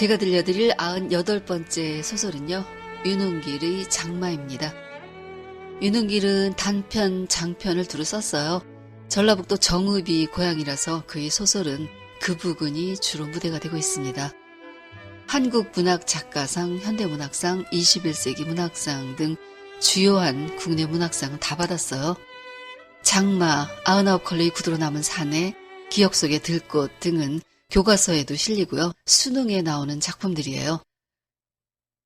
제가 들려드릴 98번째 소설은요, 윤은길의 장마입니다. 윤은길은 단편, 장편을 두루 썼어요. 전라북도 정읍이 고향이라서 그의 소설은 그 부근이 주로 무대가 되고 있습니다. 한국문학작가상, 현대문학상, 21세기 문학상 등 주요한 국내 문학상은 다 받았어요. 장마, 99컬러의 구두로 남은 사내, 기억 속의 들꽃 등은 교과서에도 실리고요. 수능에 나오는 작품들이에요.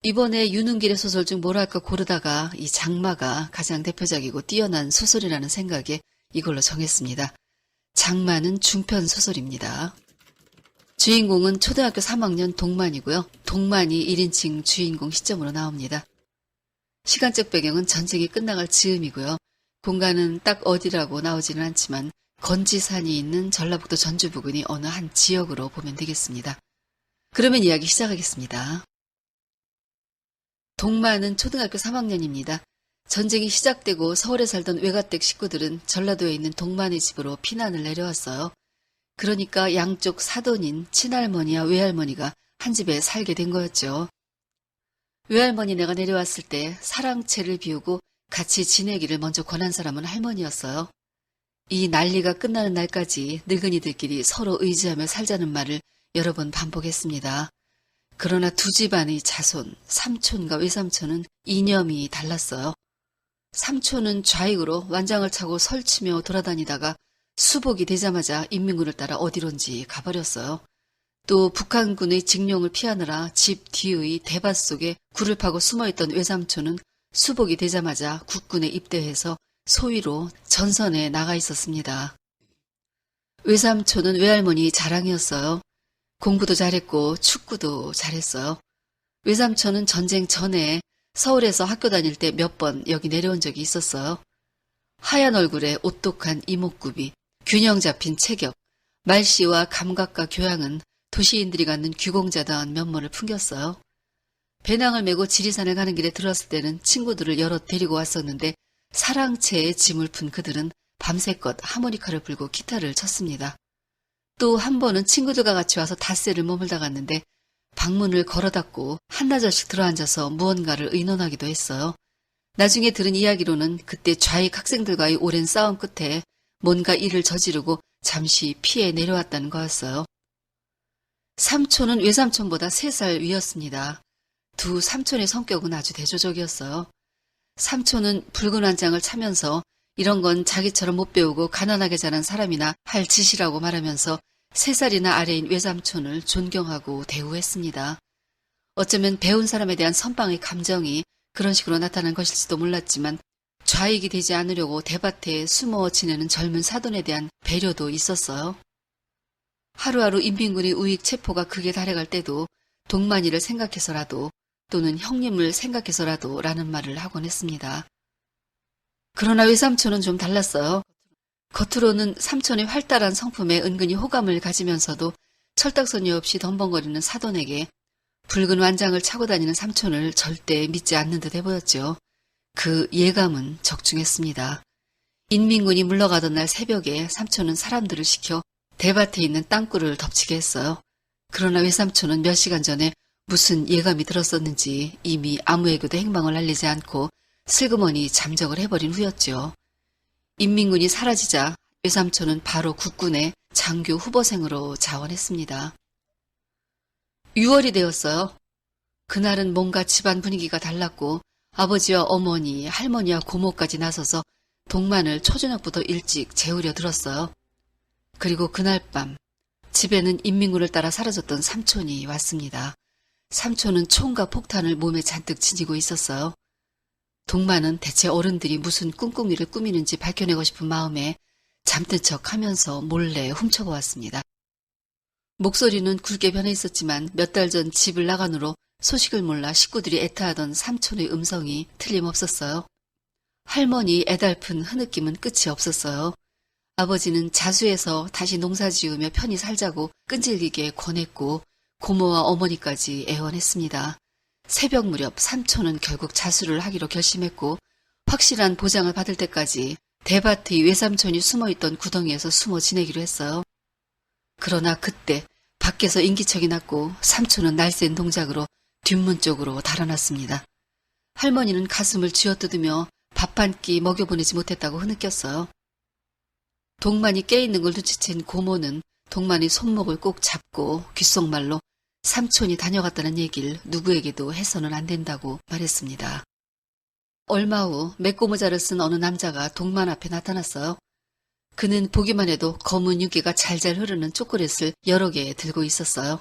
이번에 윤은길의 소설 중 뭘 할까 고르다가 이 장마가 가장 대표작이고 뛰어난 소설이라는 생각에 이걸로 정했습니다. 장마는 중편 소설입니다. 주인공은 초등학교 3학년 동만이고요. 동만이 1인칭 주인공 시점으로 나옵니다. 시간적 배경은 전쟁이 끝나갈 즈음이고요. 공간은 딱 어디라고 나오지는 않지만 건지산이 있는 전라북도 전주 부근이 어느 한 지역으로 보면 되겠습니다. 그러면 이야기 시작하겠습니다. 동만은 초등학교 3학년입니다. 전쟁이 시작되고 서울에 살던 외가댁 식구들은 전라도에 있는 동만의 집으로 피난을 내려왔어요. 그러니까 양쪽 사돈인 친할머니와 외할머니가 한 집에 살게 된 거였죠. 외할머니네가 내려왔을 때 사랑채를 비우고 같이 지내기를 먼저 권한 사람은 할머니였어요. 이 난리가 끝나는 날까지 늙은이들끼리 서로 의지하며 살자는 말을 여러 번 반복했습니다. 그러나 두 집안의 자손, 삼촌과 외삼촌은 이념이 달랐어요. 삼촌은 좌익으로 완장을 차고 설치며 돌아다니다가 수복이 되자마자 인민군을 따라 어디론지 가버렸어요. 또 북한군의 징용을 피하느라 집 뒤의 대밭 속에 굴을 파고 숨어있던 외삼촌은 수복이 되자마자 국군에 입대해서 소위로 전선에 나가 있었습니다. 외삼촌은 외할머니 자랑이었어요. 공부도 잘했고 축구도 잘했어요. 외삼촌은 전쟁 전에 서울에서 학교 다닐 때 몇 번 여기 내려온 적이 있었어요. 하얀 얼굴에 오똑한 이목구비, 균형 잡힌 체격, 말씨와 감각과 교양은 도시인들이 갖는 귀공자다운 면모를 풍겼어요. 배낭을 메고 지리산을 가는 길에 들었을 때는 친구들을 여럿 데리고 왔었는데 사랑채에 짐을 푼 그들은 밤새껏 하모니카를 불고 기타를 쳤습니다. 또 한 번은 친구들과 같이 와서 닷새를 머물다 갔는데 방문을 걸어 닫고 한나절씩 들어앉아서 무언가를 의논하기도 했어요. 나중에 들은 이야기로는 그때 좌익 학생들과의 오랜 싸움 끝에 뭔가 일을 저지르고 잠시 피해 내려왔다는 거였어요. 삼촌은 외삼촌보다 3살 위였습니다. 두 삼촌의 성격은 아주 대조적이었어요. 삼촌은 붉은 완장을 차면서 이런 건 자기처럼 못 배우고 가난하게 자란 사람이나 할 짓이라고 말하면서 3살이나 아래인 외삼촌을 존경하고 대우했습니다. 어쩌면 배운 사람에 대한 선방의 감정이 그런 식으로 나타난 것일지도 몰랐지만 좌익이 되지 않으려고 대밭에 숨어 지내는 젊은 사돈에 대한 배려도 있었어요. 하루하루 인민군의 우익 체포가 극에 달해갈 때도 동만이를 생각해서라도 또는 형님을 생각해서라도 라는 말을 하곤 했습니다. 그러나 외삼촌은 좀 달랐어요. 겉으로는 삼촌의 활달한 성품에 은근히 호감을 가지면서도 철딱서니 없이 덤벙거리는 사돈에게 붉은 완장을 차고 다니는 삼촌을 절대 믿지 않는 듯 해보였죠. 그 예감은 적중했습니다. 인민군이 물러가던 날 새벽에 삼촌은 사람들을 시켜 대밭에 있는 땅굴을 덮치게 했어요. 그러나 외삼촌은 몇 시간 전에 무슨 예감이 들었었는지 이미 아무에게도 행방을 알리지 않고 슬그머니 잠적을 해버린 후였죠. 인민군이 사라지자 외삼촌은 바로 국군의 장교 후보생으로 자원했습니다. 6월이 되었어요. 그날은 뭔가 집안 분위기가 달랐고 아버지와 어머니, 할머니와 고모까지 나서서 동만을 초저녁부터 일찍 재우려 들었어요. 그리고 그날 밤 집에는 인민군을 따라 사라졌던 삼촌이 왔습니다. 삼촌은 총과 폭탄을 몸에 잔뜩 지니고 있었어요. 동만은 대체 어른들이 무슨 꿍꿍이를 꾸미는지 밝혀내고 싶은 마음에 잠든 척하면서 몰래 훔쳐보았습니다. 목소리는 굵게 변해 있었지만 몇 달 전 집을 나간 후로 소식을 몰라 식구들이 애타하던 삼촌의 음성이 틀림없었어요. 할머니 애달픈 흐느낌은 끝이 없었어요. 아버지는 자수해서 다시 농사지으며 편히 살자고 끈질기게 권했고 고모와 어머니까지 애원했습니다. 새벽 무렵 삼촌은 결국 자수를 하기로 결심했고 확실한 보장을 받을 때까지 대밭의 외삼촌이 숨어있던 구덩이에서 숨어 지내기로 했어요. 그러나 그때 밖에서 인기척이 났고 삼촌은 날쌘 동작으로 뒷문 쪽으로 달아났습니다. 할머니는 가슴을 쥐어뜯으며 밥 한 끼 먹여보내지 못했다고 흐느꼈어요. 동만이 깨있는 걸 눈치챈 고모는 동만이 손목을 꼭 잡고 귓속말로 삼촌이 다녀갔다는 얘기를 누구에게도 해서는 안 된다고 말했습니다. 얼마 후 메꼬모자를 쓴 어느 남자가 동만 앞에 나타났어요. 그는 보기만 해도 검은 유기가 잘잘 흐르는 초콜릿을 여러 개 들고 있었어요.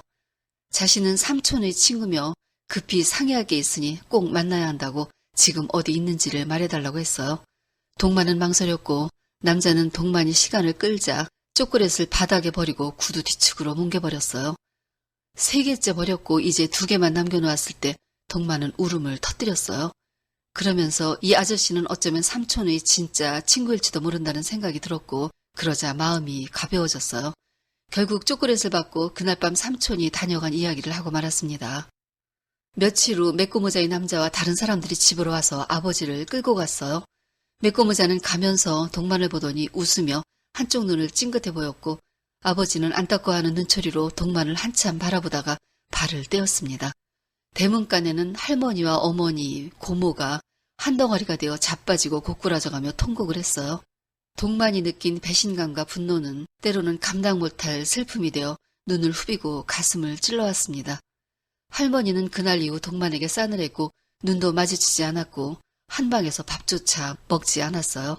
자신은 삼촌의 친구며 급히 상해하게 있으니 꼭 만나야 한다고 지금 어디 있는지를 말해달라고 했어요. 동만은 망설였고 남자는 동만이 시간을 끌자 초콜릿을 바닥에 버리고 구두 뒤축으로 뭉개버렸어요. 3개째 버렸고 이제 2개만 남겨놓았을 때 동만은 울음을 터뜨렸어요. 그러면서 이 아저씨는 어쩌면 삼촌의 진짜 친구일지도 모른다는 생각이 들었고 그러자 마음이 가벼워졌어요. 결국 초콜릿을 받고 그날 밤 삼촌이 다녀간 이야기를 하고 말았습니다. 며칠 후 메꼬모자의 남자와 다른 사람들이 집으로 와서 아버지를 끌고 갔어요. 메꼬모자는 가면서 동만을 보더니 웃으며 한쪽 눈을 찡긋해 보였고 아버지는 안타까워하는 눈초리로 동만을 한참 바라보다가 발을 떼었습니다. 대문간에는 할머니와 어머니, 고모가 한 덩어리가 되어 자빠지고 고꾸라져가며 통곡을 했어요. 동만이 느낀 배신감과 분노는 때로는 감당 못할 슬픔이 되어 눈을 후비고 가슴을 찔러왔습니다. 할머니는 그날 이후 동만에게 싸늘했고 눈도 마주치지 않았고 한방에서 밥조차 먹지 않았어요.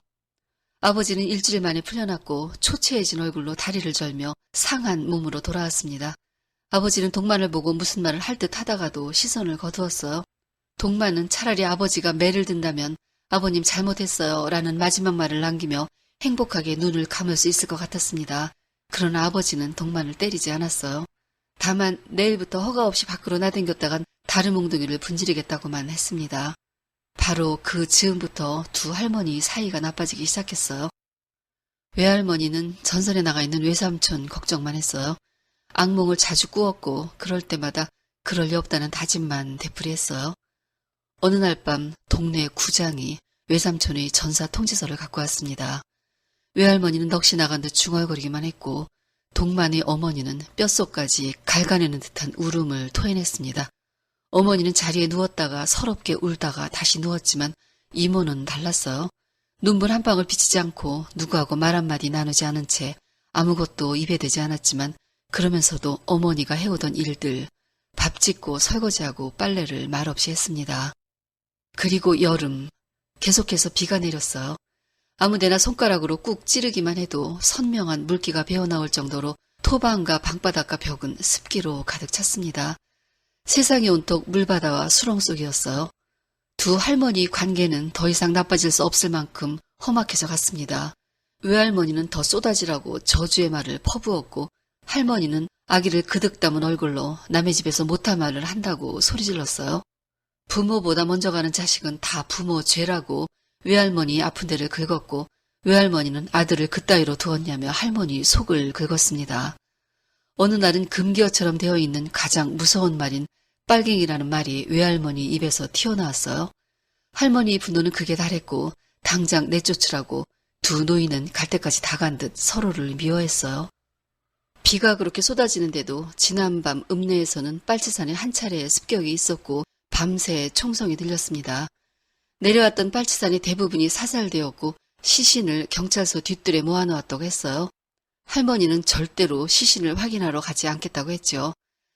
아버지는 일주일 만에 풀려났고 초췌해진 얼굴로 다리를 절며 상한 몸으로 돌아왔습니다. 아버지는 동만을 보고 무슨 말을 할 듯 하다가도 시선을 거두었어요. 동만은 차라리 아버지가 매를 든다면 아버님 잘못했어요 라는 마지막 말을 남기며 행복하게 눈을 감을 수 있을 것 같았습니다. 그러나 아버지는 동만을 때리지 않았어요. 다만 내일부터 허가 없이 밖으로 나댕겼다간 다른 몽둥이를 분지르겠다고만 했습니다. 바로 그 즈음부터 두 할머니 사이가 나빠지기 시작했어요. 외할머니는 전선에 나가 있는 외삼촌 걱정만 했어요. 악몽을 자주 꾸었고 그럴 때마다 그럴 리 없다는 다짐만 되풀이했어요. 어느 날 밤 동네 구장이 외삼촌의 전사 통지서를 갖고 왔습니다. 외할머니는 넋이 나간 듯 중얼거리기만 했고 동만의 어머니는 뼛속까지 갈가내는 듯한 울음을 토해냈습니다. 어머니는 자리에 누웠다가 서럽게 울다가 다시 누웠지만 이모는 달랐어요. 눈물 한 방울 비치지 않고 누구하고 말 한마디 나누지 않은 채 아무것도 입에 대지 않았지만 그러면서도 어머니가 해오던 일들, 밥 짓고 설거지하고 빨래를 말없이 했습니다. 그리고 여름, 계속해서 비가 내렸어요. 아무데나 손가락으로 꾹 찌르기만 해도 선명한 물기가 배어나올 정도로 토방과 방바닥과 벽은 습기로 가득 찼습니다. 세상이 온통 물바다와 수렁 속이었어요. 두 할머니 관계는 더 이상 나빠질 수 없을 만큼 험악해져 갔습니다. 외할머니는 더 쏟아지라고 저주의 말을 퍼부었고 할머니는 아기를 그득 담은 얼굴로 남의 집에서 못할 말을 한다고 소리질렀어요. 부모보다 먼저 가는 자식은 다 부모 죄라고 외할머니 아픈 데를 긁었고 외할머니는 아들을 그따위로 두었냐며 할머니 속을 긁었습니다. 어느 날은 금기어처럼 되어 있는 가장 무서운 말인 빨갱이라는 말이 외할머니 입에서 튀어나왔어요. 할머니의 분노는 극에 달했고 당장 내쫓으라고 두 노인은 갈 때까지 다 간 듯 서로를 미워했어요. 비가 그렇게 쏟아지는데도 지난밤 읍내에서는 빨치산에 한 차례 습격이 있었고 밤새 총성이 들렸습니다. 내려왔던 빨치산의 대부분이 사살되었고 시신을 경찰서 뒷뜰에 모아놓았다고 했어요. 할머니는 절대로 시신을 확인하러 가지 않겠다고 했죠.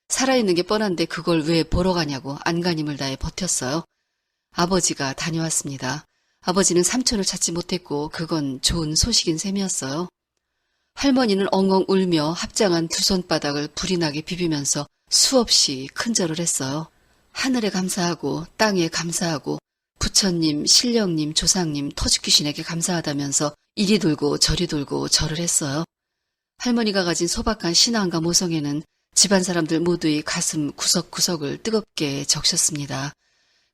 살아있는 게 뻔한데 그걸 왜 보러 가냐고 안간힘을 다해 버텼어요. 아버지가 다녀왔습니다. 아버지는 삼촌을 찾지 못했고 그건 좋은 소식인 셈이었어요. 할머니는 엉엉 울며 합장한 두 손바닥을 불이 나게 비비면서 수없이 큰절을 했어요. 하늘에 감사하고 땅에 감사하고 부처님, 신령님, 조상님, 터줏귀신에게 감사하다면서 이리 돌고 저리 돌고 절을 했어요. 할머니가 가진 소박한 신앙과 모성에는 집안 사람들 모두의 가슴 구석구석을 뜨겁게 적셨습니다.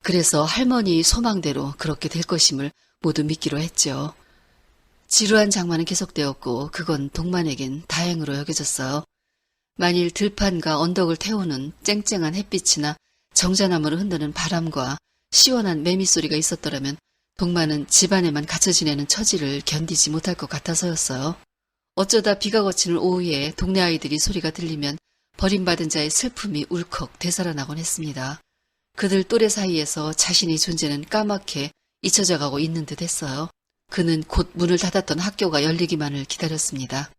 그래서 할머니의 소망대로 그렇게 될 것임을 모두 믿기로 했죠. 지루한 장마는 계속되었고 그건 동만에겐 다행으로 여겨졌어요. 만일 들판과 언덕을 태우는 쨍쨍한 햇빛이나 정자나무를 흔드는 바람과 시원한 매미소리가 있었더라면 동만은 집안에만 갇혀 지내는 처지를 견디지 못할 것 같아서였어요. 어쩌다 비가 거치는 오후에 동네 아이들이 소리가 들리면 버림받은 자의 슬픔이 울컥 되살아나곤 했습니다. 그들 또래 사이에서 자신의 존재는 까맣게 잊혀져 가고 있는 듯 했어요. 그는 곧 문을 닫았던 학교가 열리기만을 기다렸습니다.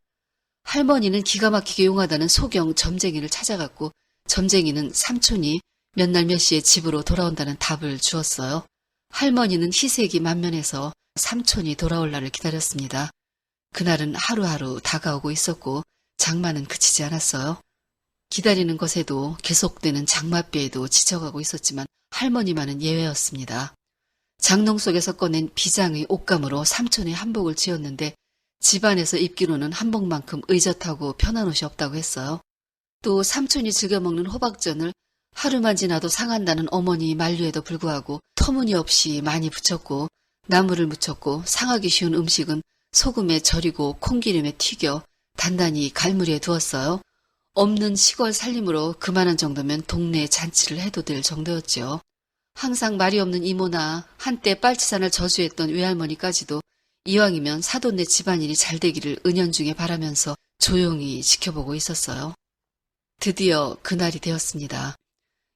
할머니는 기가 막히게 용하다는 소경 점쟁이를 찾아갔고 점쟁이는 삼촌이 몇 날 몇 시에 집으로 돌아온다는 답을 주었어요. 할머니는 희색이 만면해서 삼촌이 돌아올 날을 기다렸습니다. 그날은 하루하루 다가오고 있었고 장마는 그치지 않았어요. 기다리는 것에도 계속되는 장맛비에도 지쳐가고 있었지만 할머니만은 예외였습니다. 장롱 속에서 꺼낸 비장의 옷감으로 삼촌의 한복을 지었는데 집안에서 입기로는 한복만큼 의젓하고 편한 옷이 없다고 했어요. 또 삼촌이 즐겨 먹는 호박전을 하루만 지나도 상한다는 어머니 만류에도 불구하고 터무니없이 많이 부쳤고 나물을 묻혔고 상하기 쉬운 음식은 소금에 절이고 콩기름에 튀겨 단단히 갈무리에 두었어요. 없는 시골 살림으로 그만한 정도면 동네에 잔치를 해도 될 정도였죠. 항상 말이 없는 이모나 한때 빨치산을 저주했던 외할머니까지도 이왕이면 사돈네 집안일이 잘 되기를 은연중에 바라면서 조용히 지켜보고 있었어요. 드디어 그날이 되었습니다.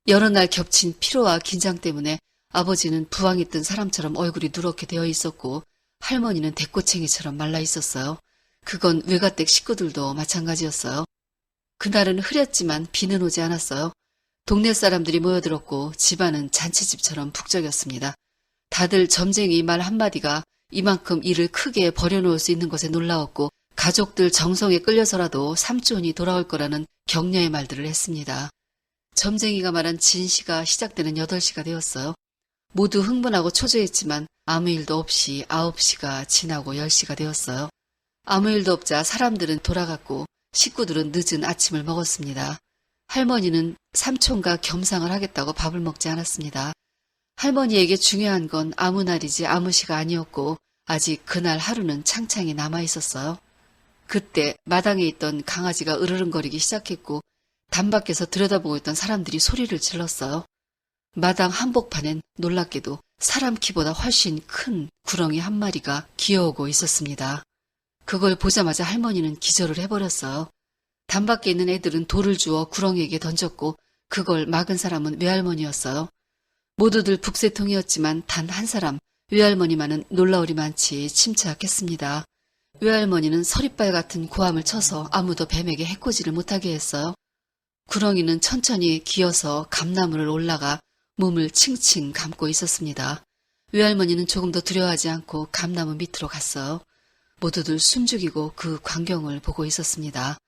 여러 날 겹친 피로와 긴장 때문에 아버지는 부항이 뜬 사람처럼 얼굴이 누렇게 되어 있었고 할머니는 대꼬챙이처럼 말라 있었어요. 그건 외가댁 식구들도 마찬가지였어요. 그날은 흐렸지만 비는 오지 않았어요. 동네 사람들이 모여들었고 집안은 잔치집처럼 북적였습니다. 다들 점쟁이 말 한마디가 이만큼 일을 크게 벌여놓을 수 있는 것에 놀라웠고 가족들 정성에 끌려서라도 삼촌이 돌아올 거라는 격려의 말들을 했습니다. 점쟁이가 말한 진시가 시작되는 8시가 되었어요. 모두 흥분하고 초조했지만 아무 일도 없이 9시가 지나고 10시가 되었어요. 아무 일도 없자 사람들은 돌아갔고 식구들은 늦은 아침을 먹었습니다. 할머니는 삼촌과 겸상을 하겠다고 밥을 먹지 않았습니다. 할머니에게 중요한 건 아무 날이지 아무 시가 아니었고 아직 그날 하루는 창창히 남아있었어요. 그때 마당에 있던 강아지가 으르렁거리기 시작했고 단밖에서 들여다보고 있던 사람들이 소리를 질렀어요. 마당 한복판엔 놀랍게도 사람 키보다 훨씬 큰 구렁이 한 마리가 기어오고 있었습니다. 그걸 보자마자 할머니는 기절을 해버렸어요. 단밖에 있는 애들은 돌을 주워 구렁이에게 던졌고 그걸 막은 사람은 외할머니였어요. 모두들 북새통이었지만 단 한 사람 외할머니만은 놀라우리만치 침착했습니다. 외할머니는 서리빨 같은 고함을 쳐서 아무도 뱀에게 해코지를 못하게 했어요. 구렁이는 천천히 기어서 감나무를 올라가 몸을 칭칭 감고 있었습니다. 외할머니는 조금 더 두려워하지 않고 감나무 밑으로 갔어요. 모두들 숨죽이고 그 광경을 보고 있었습니다.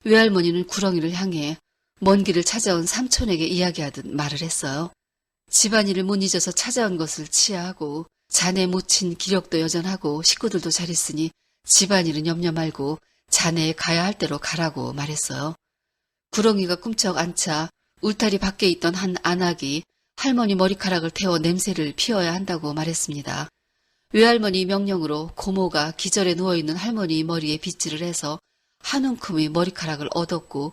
외할머니는 구렁이를 향해 먼 길을 찾아온 삼촌에게 이야기하듯 말을 했어요. 집안일을 못 잊어서 찾아온 것을 치하하고 자네 모친 기력도 여전하고 식구들도 잘 있으니 집안일은 염려 말고 자네 가야 할 대로 가라고 말했어요. 구렁이가 꿈쩍 앉자 울타리 밖에 있던 한 안악이 할머니 머리카락을 태워 냄새를 피워야 한다고 말했습니다. 외할머니 명령으로 고모가 기절해 누워있는 할머니 머리에 빗질을 해서 한 움큼의 머리카락을 얻었고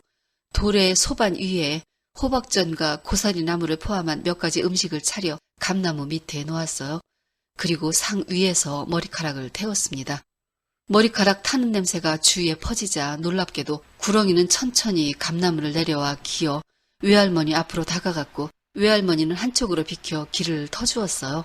돌의 소반 위에 호박전과 고사리 나무를 포함한 몇 가지 음식을 차려 감나무 밑에 놓았어요. 그리고 상 위에서 머리카락을 태웠습니다. 머리카락 타는 냄새가 주위에 퍼지자 놀랍게도 구렁이는 천천히 감나무를 내려와 기어 외할머니 앞으로 다가갔고 외할머니는 한쪽으로 비켜 길을 터주었어요.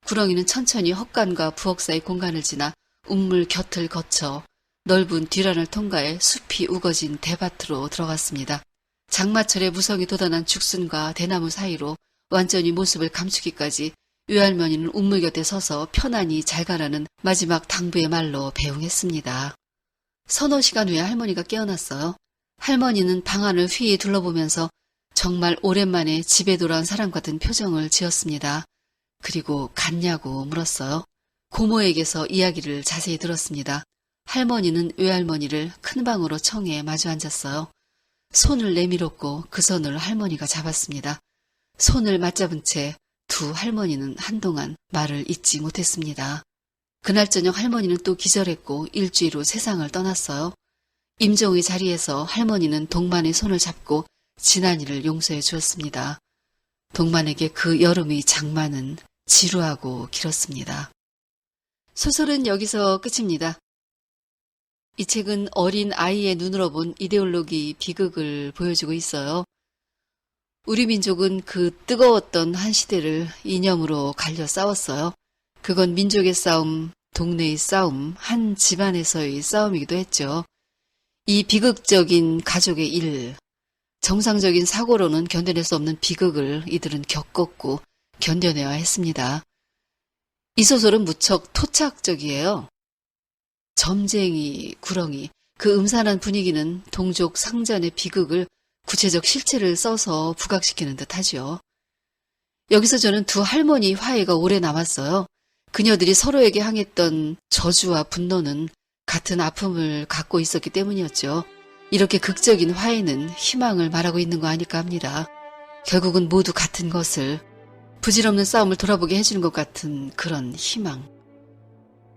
구렁이는 천천히 헛간과 부엌 사이 공간을 지나 운물 곁을 거쳐 넓은 뒤란을 통과해 숲이 우거진 대밭으로 들어갔습니다. 장마철에 무성이 돋아난 죽순과 대나무 사이로 완전히 모습을 감추기까지 외할머니는 운물 곁에 서서 편안히 잘 가라는 마지막 당부의 말로 배웅했습니다. 서너 시간 후에 할머니가 깨어났어요. 할머니는 방 안을 휘이 둘러보면서 정말 오랜만에 집에 돌아온 사람 같은 표정을 지었습니다. 그리고 갔냐고 물었어요. 고모에게서 이야기를 자세히 들었습니다. 할머니는 외할머니를 큰 방으로 청해 마주 앉았어요. 손을 내밀었고 그 손을 할머니가 잡았습니다. 손을 맞잡은 채 두 할머니는 한동안 말을 잇지 못했습니다. 그날 저녁 할머니는 또 기절했고 일주일 후 세상을 떠났어요. 임종의 자리에서 할머니는 동만의 손을 잡고 지난 일을 용서해 주었습니다. 동만에게 그 여름의 장마는 지루하고 길었습니다. 소설은 여기서 끝입니다. 이 책은 어린 아이의 눈으로 본 이데올로기 비극을 보여주고 있어요. 우리 민족은 그 뜨거웠던 한 시대를 이념으로 갈려 싸웠어요. 그건 민족의 싸움, 동네의 싸움, 한 집안에서의 싸움이기도 했죠. 이 비극적인 가족의 일, 정상적인 사고로는 견뎌낼 수 없는 비극을 이들은 겪었고 견뎌내야 했습니다. 이 소설은 무척 토착적이에요. 점쟁이, 구렁이, 그 음산한 분위기는 동족 상잔의 비극을 구체적 실체를 써서 부각시키는 듯 하죠. 여기서 저는 두 할머니 화해가 오래 남았어요. 그녀들이 서로에게 향했던 저주와 분노는 같은 아픔을 갖고 있었기 때문이었죠. 이렇게 극적인 화해는 희망을 말하고 있는 거 아닐까 합니다. 결국은 모두 같은 것을, 부질없는 싸움을 돌아보게 해주는 것 같은 그런 희망.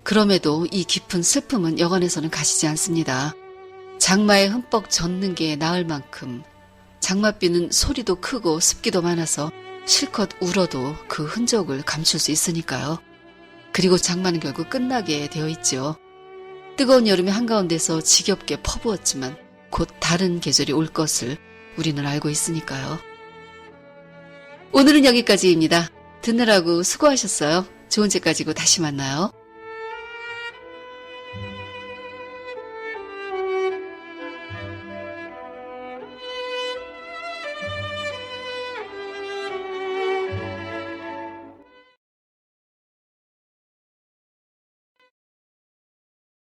그럼에도 이 깊은 슬픔은 여간에서는 가시지 않습니다. 장마에 흠뻑 젖는 게 나을 만큼 장맛비는 소리도 크고 습기도 많아서 실컷 울어도 그 흔적을 감출 수 있으니까요. 그리고 장마는 결국 끝나게 되어 있죠. 뜨거운 여름의 한가운데서 지겹게 퍼부었지만 곧 다른 계절이 올 것을 우리는 알고 있으니까요. 오늘은 여기까지입니다. 듣느라고 수고하셨어요. 좋은 책 가지고 다시 만나요.